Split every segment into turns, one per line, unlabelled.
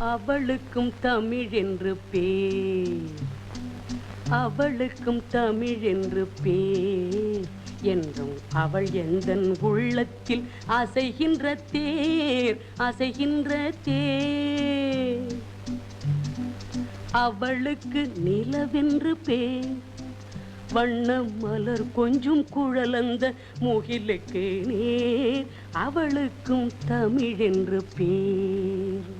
அவளுக்கும் தமிழ் என்று பேர், அவளுக்கும் தமிழ் என்று பேர் என்றும் அவள் எந்தன் உள்ளத்தில் அசைகின்ற தேர், அசைகின்ற தேர். அவளுக்கு நிலவென்று பேர், வண்ண மலர் கொஞ்சம் குழலந்த முகிலுக்கு நேர், அவளுக்கும் தமிழ் என்று பேர்.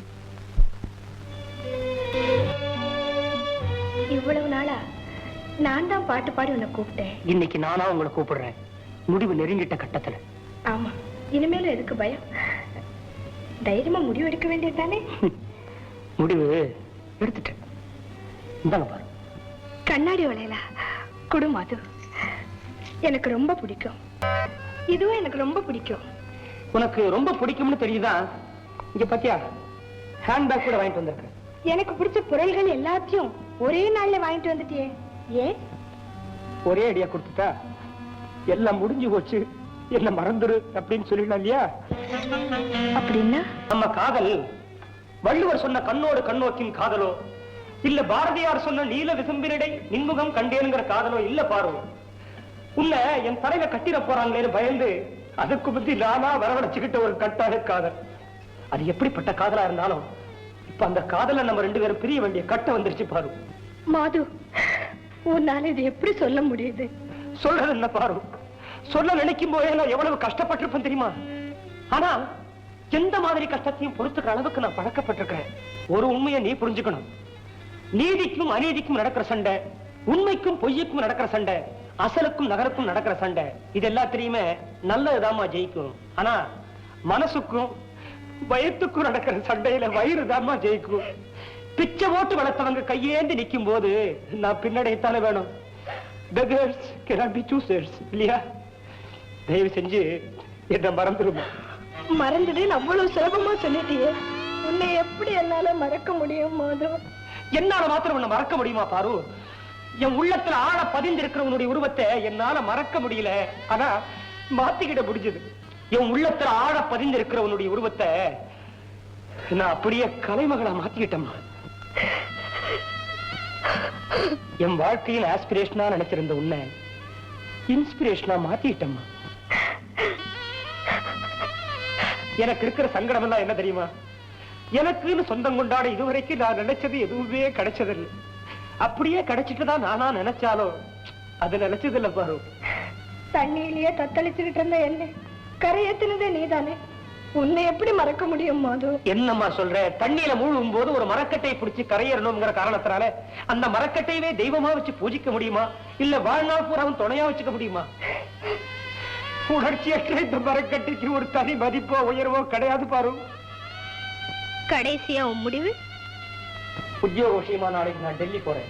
இவ்வளவு நாளா நான் தான் பாட்டு பாடி உன்னை கூப்பிட்டேன்.
இன்னைக்கு நானா உங்களை கூப்பிடுறேன், முடிவு நெருங்கிட்ட கட்டத்துல.
ஆமா, இனிமேலும் எதுக்கு பயம்? தைரியமா முடிவு எடுக்க வேண்டியதுதானே?
முடிவு எடுத்துட்டேன். இந்தாங்க பாரு.
கண்ணாடி வளையலா? குடும்பம் அது எனக்கு ரொம்ப பிடிக்கும். இதுவும் எனக்கு ரொம்ப பிடிக்கும்.
உனக்கு ரொம்ப பிடிக்கும்னு தெரியுதா? இங்க பாத்தியா, ஹேண்ட்பேக் கூட வாங்கிட்டு வந்திருக்கேன்.
எனக்கு பிடிச்ச பொருள்கள் எல்லாத்தையும் ஒரே நாள்ல வாங்கிட்டு வந்துட்டியே, ஏன்?
ஒரே அடியா கொடுத்துட்டா எல்லாம் முடிஞ்சு போச்சு, என்ன மறந்துரு அப்படின்னு சொல்லிடலாம் இல்லையா?
அப்படின்னா
நம்ம காதல் வள்ளுவர் சொன்ன கண்ணோடு கண்ணோக்கின் காதலோ, இல்ல பாரதியார் சொன்ன நீல விசும்பினடை நின்முகம் கண்டேனுங்கிற காதலோ இல்ல பாரு. உன்னை என் தலையில கட்டிட போறாங்களேன்னு பயந்து அதுக்கு பத்தி நானா வரவழைச்சுக்கிட்ட ஒரு கட்டாத காதல். அது எப்படிப்பட்ட காதலா இருந்தாலும் இப்ப அந்த காதலை நம்ம ரெண்டு பேரும் பிரிய வேண்டிய கட்ட வந்துருச்சு பாரு.
மாது, உன்னால இது எப்படி சொல்ல முடியுது?
சொல்றது என்ன பாரு, சொல்ல நினைக்கும் போதே நான் எவ்வளவு கஷ்டப்பட்டிருப்பேன் தெரியுமா? ஆனா எந்த மாதிரி கஷ்டத்தையும் பொறுத்துக்கிற அளவுக்கு நான் பழக்கப்பட்டிருக்கிறேன். ஒரு உண்மையை நீ புரிஞ்சுக்கணும். நீதிக்கும் அநீதிக்கும் நடக்கிற சண்டை, உண்மைக்கும் பொய்யுக்கும் நடக்கிற சண்டை, அசலுக்கும் நகருக்கும் நடக்கிற சண்டை, இது எல்லாத்திலையுமே நல்லதுதாமா ஜெயிக்கும். ஆனா மனசுக்கும் வயிற்றுக்கும் நடக்கிற சண்டையில வயிறு தாமா ஜெயிக்கும். பிச்சை ஓட்டு வளர்த்தவங்க கையேந்தி நிற்கும் போது நான் பின்னடையத்தானே வேணும். Beggars cannot be choosers, இல்லையா? தயவு செஞ்சு என்ன மறந்துருமா?
மறந்துடுன்னு அவ்வளவு சுலபமா சொல்லிட்டியே, உன்னை எப்படி என்னால மறக்க முடியும் மாது?
என்னால மாத்திரம் உன்னை மறக்க முடியுமா பாரு? என் உள்ளத்துல ஆழ பதிந்திருக்கிறவனுடைய உருவத்தை என்னால மறக்க முடியல, ஆனா மாத்திக்கிட முடிஞ்சது. என் உள்ளத்துல ஆழ பதிந்திருக்கிறவனுடைய உருவத்தை நான் அப்படியே கலைமகளா மாத்திக்கிட்டேம்மா. என் வாழ்க்கையில் ஆஸ்பிரேஷனா நினைச்சிருந்த உன்னை இன்ஸ்பிரேஷனா மாத்திக்கிட்டேம்மா. எனக்கு இருக்கிற சங்கடம் எல்லாம் என்ன தெரியுமா? எனக்குன்னு சொந்தம் கொண்டாட இதுவரைக்கும் நான் நினைச்சது எதுவுமே கிடைச்சதில்லை. அப்படியே கிடைச்சிட்டுதான் நானா நினைச்சாலும் அது நினைச்சதில்லை பாரு.
தண்ணியிலேயே தத்தளிச்சுக்கிட்டு இருந்த என்ன கரையேத்தினதே நீதானே, உன்னை எப்படி மறக்க முடியும் மாது?
என்னம்மா சொல்ற? தண்ணியில மூழ்கும் போது ஒரு மரக்கட்டை பிடிச்சி கரையேறணுங்கிற காரணத்தினால அந்த மரக்கட்டையவே தெய்வமா வச்சு பூஜிக்க முடியுமா? இல்ல வாழ்நாள் பூராவும் துணையா வச்சுக்க முடியுமா? உணர்ச்சியற்ற இந்த மரக்கட்டைக்கு ஒரு தனி மதிப்போ உயர்வோ கிடையாது பாரு.
கடைசியா உன் முடிவு?
உத்தியோக விஷயமா நாளைக்கு நான் டெல்லி போறேன்.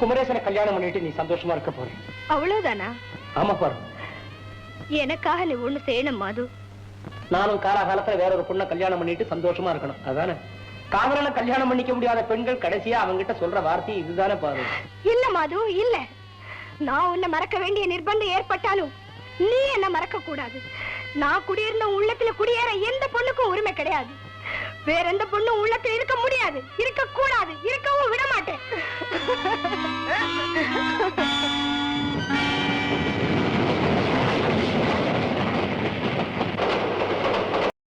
குமரேசனை கல்யாணம் பண்ணிட்டு நீ சந்தோஷமா இருக்க போறேன்.
அவ்வளவுதானா?
ஆமா பாரு.
எனக்காக நீ ஒண்ணு செய்யணும் மாது.
நானும் காலகாலத்துல வேற ஒரு பொண்ணை கல்யாணம் பண்ணிட்டு சந்தோஷமா இருக்கணும், அதானே? காதலனை கல்யாணம் பண்ணிக்க முடியாத பெண்கள் கடைசியா அவங்கிட்ட சொல்ற வார்த்தை இதுதானே பாரு.
இல்ல மாது, இல்ல. நான் உன்னை மறக்க வேண்டிய நிர்பந்தம் ஏற்பட்டாலும் நீ என்ன மறக்க கூடாது. நான் குடியிருந்த உள்ளத்துல குடியேற எந்த பொண்ணுக்கும் உரிமை கிடையாது. வேற எந்த பொண்ணும் உள்ளத்துல இருக்க முடியாது, இருக்க கூடாது, இருக்கவும் விட மாட்டேன்.